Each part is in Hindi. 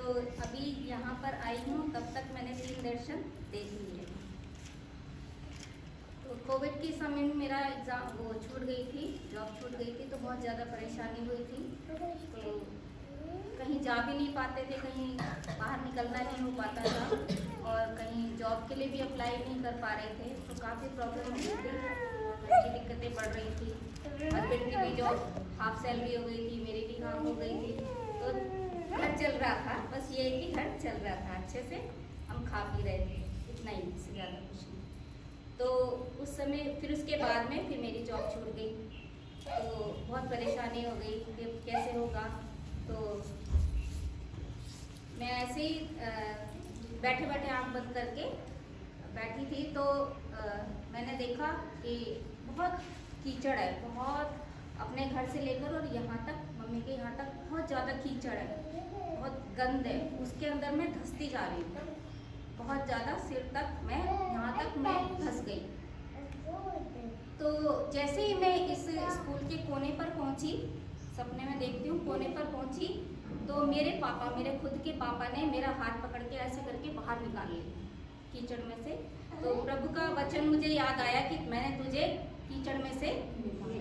तो अभी यहाँ पर आई हूँ, तब तक मैंने 3 दर्शन देख लिए। तो कोविड के समय में मेरा एग्ज़ाम वो छूट गई थी, जॉब छूट गई थी, तो बहुत ज़्यादा परेशानी हुई थी। तो कहीं जा भी नहीं पाते थे, कहीं बाहर निकलना नहीं हो पाता था और कहीं जॉब के लिए भी अप्लाई नहीं कर पा रहे थे। तो काफ़ी प्रॉब्लम हो रही थी, घर की दिक्कतें बढ़ रही थी। हस्बैंड की भी जॉब हाफ सैलरी हो गई थी, मेरी भी काम हो गई थी, तो घर चल रहा था। बस ये है कि घर चल रहा था, अच्छे से हम खा पी रहे थे, इतना ही, इससे ज़्यादा कुछ नहीं। तो उस समय फिर उसके बाद में फिर मेरी जॉब छूट गई, तो बहुत परेशानी हो गई कि कैसे होगा। तो मैं ऐसे ही बैठे बैठे आँख बंद करके बैठी थी, तो मैंने देखा कि बहुत कीचड़ है, बहुत, अपने घर से लेकर और यहाँ तक, मम्मी के यहाँ तक बहुत ज़्यादा कीचड़ है, बहुत गंद है, उसके अंदर मैं धंसती जा रही हूँ बहुत ज़्यादा, सिर तक मैं, यहाँ तक मैं धंस गई। तो जैसे ही मैं इस स्कूल के कोने पर पहुँची, सपने में देखती हूँ, कोने पर पहुँची, तो मेरे पापा, मेरे खुद के पापा ने मेरा हाथ पकड़ के ऐसे करके बाहर निकाल लिया कीचड़ में से। तो प्रभु का वचन मुझे याद आया कि मैंने तुझे कीचड़ में से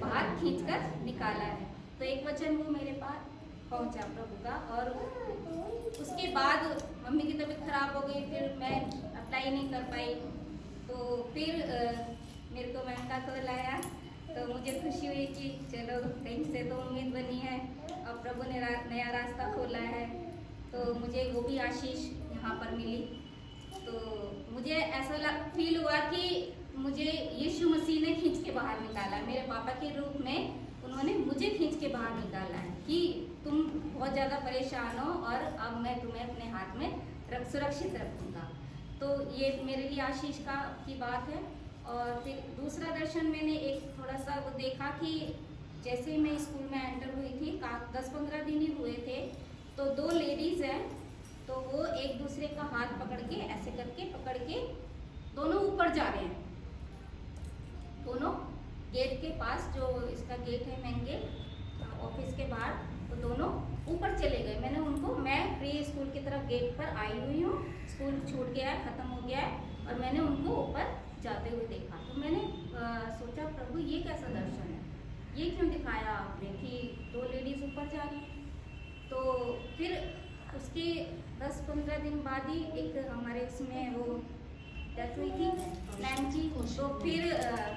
बाहर खींचकर निकाला है। तो एक वचन वो मेरे पास पहुंचा प्रभु का, और उसके बाद मम्मी की तबीयत खराब हो गई, फिर मैं अप्लाई नहीं कर पाई। तो फिर मेरे को मैम का कॉल आया, तो मुझे खुशी हुई कि चलो कहीं से तो उम्मीद बनी है, अब प्रभु ने नया रास्ता खोला है। तो मुझे वो भी आशीष यहाँ पर मिली। तो मुझे ऐसा फील हुआ कि मुझे यीशु मसीह ने खींच के बाहर निकाला, मेरे पापा के रूप में उन्होंने मुझे खींच के बाहर निकाला है कि तुम बहुत ज़्यादा परेशान हो और अब मैं तुम्हें अपने हाथ में सुरक्षित रखूँगा। तो ये मेरे लिए आशीष की बात है। और फिर दूसरा दर्शन मैंने एक थोड़ा सा वो देखा कि जैसे ही मैं स्कूल में एंटर हुई थी, 10-15 दिन ही हुए थे, तो 2 लेडीज़ हैं, तो वो एक दूसरे का हाथ पकड़ के ऐसे करके पकड़ के दोनों ऊपर जा रहे हैं, दोनों गेट के पास, जो इसका गेट है मेन गेट ऑफिस के बाहर, तो दोनों ऊपर चले गए। मैंने उनको, मैं प्री स्कूल की तरफ गेट पर आई हुई हूँ, स्कूल छूट गया है, ख़त्म हो गया है, और मैंने उनको ऊपर जाते हुए देखा। तो मैंने सोचा प्रभु ये कैसा दर्शन है, ये क्यों दिखाया आपने कि 2 लेडीज़ ऊपर जा रही हैं। तो फिर उसके 10-15 दिन बाद ही एक हमारे इसमें वो डेथ हुई थी मैम की। तो फिर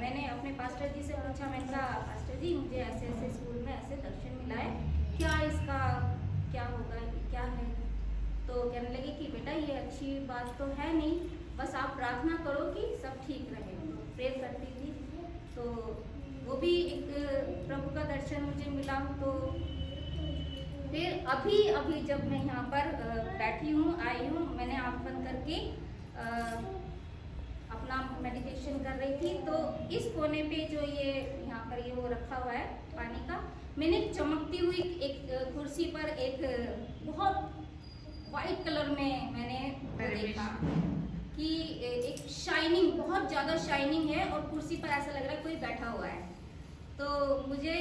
मैंने अपने पास्टर जी से पूछा, मैंने कहा पास्टर जी मुझे ऐसे ऐसे स्कूल में ऐसे दर्शन मिला है, क्या इसका क्या होगा, क्या है। तो कहने लगे कि बेटा ये अच्छी बात तो है नहीं, बस आप प्रार्थना करो कि सब ठीक रहे। प्रेयर करती थी, तो वो भी एक प्रभु का दर्शन मुझे मिला। तो फिर अभी जब मैं यहाँ पर बैठी हूँ, आई हूँ, मैंने आँख बंद करके अपना मेडिटेशन कर रही थी, तो इस कोने पे जो ये यहाँ पर ये वो रखा हुआ है पानी का, मैंने चमकती हुई एक कुर्सी पर एक बहुत वाइट कलर में मैंने देखा कि एक शाइनिंग, बहुत ज़्यादा शाइनिंग है, और कुर्सी पर ऐसा लग रहा है कोई बैठा हुआ है। तो मुझे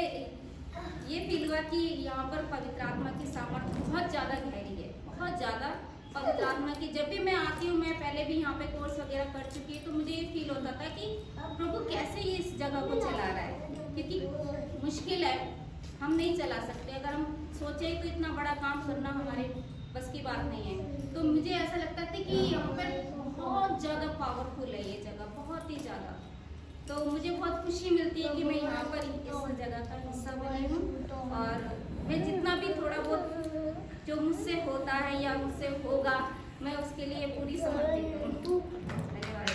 ये फील हुआ कि यहाँ पर पवित्र आत्मा की सामर्थ्य बहुत ज़्यादा गहरी है, बहुत ज़्यादा पवित्र आत्मा की। जब भी मैं आती हूँ, मैं पहले भी यहाँ पे कोर्स वगैरह कर चुकी है, तो मुझे ये फील होता था कि प्रभु कैसे ये इस जगह को चला रहा है, क्योंकि मुश्किल है, हम नहीं चला सकते। अगर हम सोचे तो इतना बड़ा काम करना हमारे बस की बात नहीं है। तो मुझे ऐसा लगता था कि यहाँ पर बहुत ज़्यादा पावरफुल है ये जगह, बहुत ही ज़्यादा। तो मुझे बहुत खुशी मिलती है कि मैं यहाँ पर इस जगह का हिस्सा बनी हूँ, और मैं जितना भी थोड़ा बहुत जो मुझसे होता है या मुझसे होगा, मैं उसके लिए पूरी समर्पित हूँ। धन्यवाद।